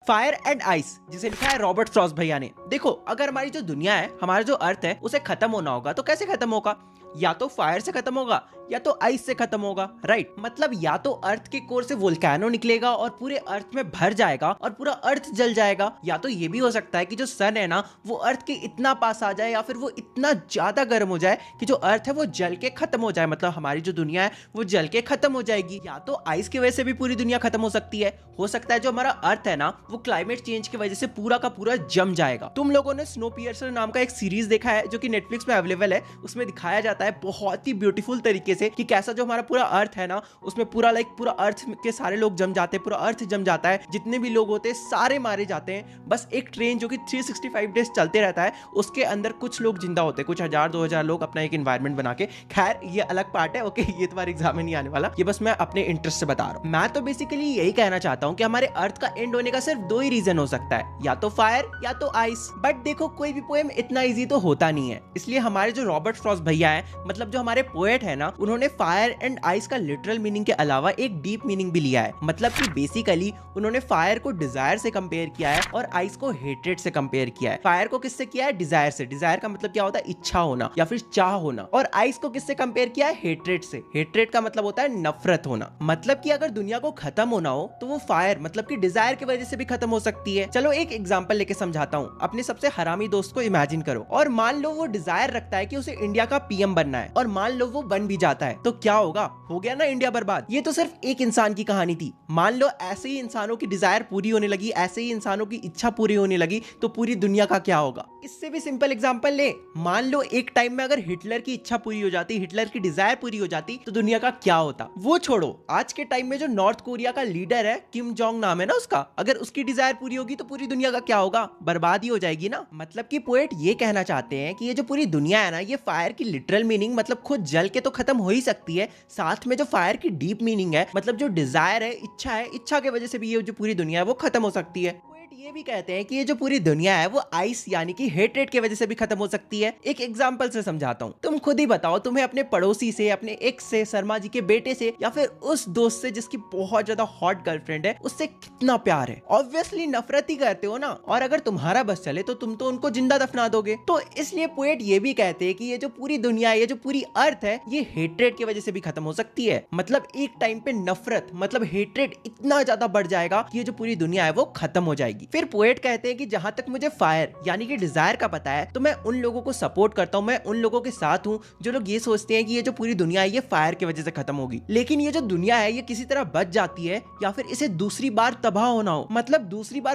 Fire and ice, जिसे लिखा है रॉबर्ट फ्रॉस्ट भैया ने। देखो, अगर हमारी जो दुनिया है, हमारा जो अर्थ है, उसे खत्म होना होगा तो कैसे खत्म होगा? या तो फायर से खत्म होगा या तो आइस से खत्म होगा, राइट। मतलब या तो अर्थ के कोर से वोल्केनो निकलेगा और पूरे अर्थ में भर जाएगा और पूरा अर्थ जल जाएगा, या तो ये भी हो सकता है कि जो सन है ना, वो अर्थ के इतना पास आ जाए या फिर वो इतना ज्यादा गर्म हो जाए कि जो अर्थ है वो जल के खत्म हो जाए। मतलब हमारी जो दुनिया है वो जल के खत्म हो जाएगी। या तो आइस की वजह से भी पूरी दुनिया खत्म हो सकती है। हो सकता है जो हमारा अर्थ है ना, वो क्लाइमेट चेंज की वजह से पूरा का पूरा जम जाएगा। तुम लोगों ने स्नोपियर्सर नाम का एक सीरीज देखा है जो कि नेटफ्लिक्स में अवेलेबल है। उसमें दिखाया जाता है बहुत ही ब्यूटीफुल तरीके से कि कैसा जो हमारा पूरा अर्थ है ना, उसमें पूरा पूरा अर्थ के सारे लोग जम जाते हैं, पूरा अर्थ जम जाता है, जितने भी लोग होते हैं सारे मारे जाते हैं। बस एक ट्रेन जो कि 365 डेज चलते रहता है, उसके अंदर कुछ लोग जिंदा होते हैं, कुछ 1000-2000 लोग अपना एक एनवायरनमेंट बना के। खैर ये अलग पार्ट है, ओके, ये तुम्हारे एग्जाम में नहीं आने वाला, ये बस मैं अपने इंटरेस्ट से बता रहा हूँ। मैं तो बेसिकली यही कहना चाहता हूँ कि हमारे अर्थ का एंड होने का सिर्फ दो ही रीजन हो सकता है, या तो फायर या तो आइस। बट देखो, कोई भी पोएम इतना इजी तो होता नहीं है, इसलिए हमारे जो रॉबर्ट फ्रॉस्ट भैया है, मतलब जो हमारे पोएट है ना, उन्होंने फायर एंड आइस का लिटरल मीनिंग के अलावा एक डीप मीनिंग भी लिया है। मतलब कि बेसिकली उन्होंने फायर को डिजायर से कंपेयर किया है और आइस को हेट्रेड से कंपेयर किया है। फायर को किससे किया है? डिजायर से। डिजायर का मतलब क्या होता है? इच्छा होना या फिर चाह होना। और आइस को किससे कंपेयर किया है? हेट्रेड से। हेट्रेड का मतलब होता है नफरत होना। मतलब कि अगर दुनिया को खत्म होना हो तो वो फायर मतलब कि डिजायर की वजह से भी खत्म हो सकती है। चलो एक एग्जांपल लेके समझाता हूँ। अपने सबसे हरामी दोस्त को इमेजिन करो और मान लो वो डिजायर रखता है कि उसे इंडिया का पीएम बनना है, और मान लो वो बन भी जाता है, तो क्या होगा? हो गया ना इंडिया बर्बाद। ये तो सिर्फ एक इंसान की कहानी थी। मान लो ऐसे ही इंसानों की डिजायर पूरी होने लगी, ऐसे ही इंसानों की इच्छा पूरी होने लगी, तो पूरी दुनिया का क्या होगा? इससे भी सिंपल एग्जांपल ले, मान लो एक टाइम में अगर हिटलर की इच्छा पूरी हो जाती, हिटलर की डिजायर पूरी हो जाती, तो दुनिया का क्या होता? वो छोड़ो, आज के टाइम में जो नॉर्थ कोरिया का लीडर है, किम जोंग नाम है ना उसका, अगर उसकी डिजायर पूरी होगी तो पूरी दुनिया का क्या होगा? बर्बादी हो जाएगी ना। मतलब कि पोएट ये कहना चाहते हैं कि ये जो पूरी दुनिया है ना, ये फायर की लिटरल मीनिंग मतलब खुद जल के तो खत्म हो ही सकती है, साथ में जो फायर की डीप मीनिंग है, मतलब जो डिजायर है, इच्छा है, इच्छा की वजह से भी ये जो पूरी दुनिया है वो खत्म हो सकती है। ये भी कहते हैं कि ये जो पूरी दुनिया है वो आइस यानी कि हेट्रेड की वजह से भी खत्म हो सकती है। एक एग्जांपल से समझाता हूँ। तुम खुद ही बताओ, तुम्हें अपने पड़ोसी से, अपने एक्स से, शर्मा जी के बेटे से, या फिर उस दोस्त से जिसकी बहुत ज्यादा हॉट गर्लफ्रेंड है, उससे कितना प्यार है? ऑब्वियसली नफरत ही करते हो ना। और अगर तुम्हारा बस चले तो तुम तो उनको जिंदा दफना दोगे। तो इसलिए पोएट ये भी कहते हैं कि ये जो पूरी दुनिया है, ये जो पूरी अर्थ है, ये हेट्रेड की वजह से भी खत्म हो सकती है। मतलब एक टाइम पे नफरत मतलब हेट्रेड इतना ज्यादा बढ़ जाएगा कि ये जो पूरी दुनिया है वो खत्म हो जाएगी। फिर पोएट कहते हैं कि जहां तक मुझे फायर यानी कि डिजायर का पता है, तो मैं उन लोगों को सपोर्ट करता हूं, मैं उन लोगों के साथ हूं जो लोग ये सोचते हैं कि ये जो पूरी दुनिया है ये फायर की वजह से खत्म होगी। लेकिन ये जो दुनिया है ये किसी तरह बच जाती है या फिर इसे दूसरी बार तबाह होना हो, मतलब दूसरी बार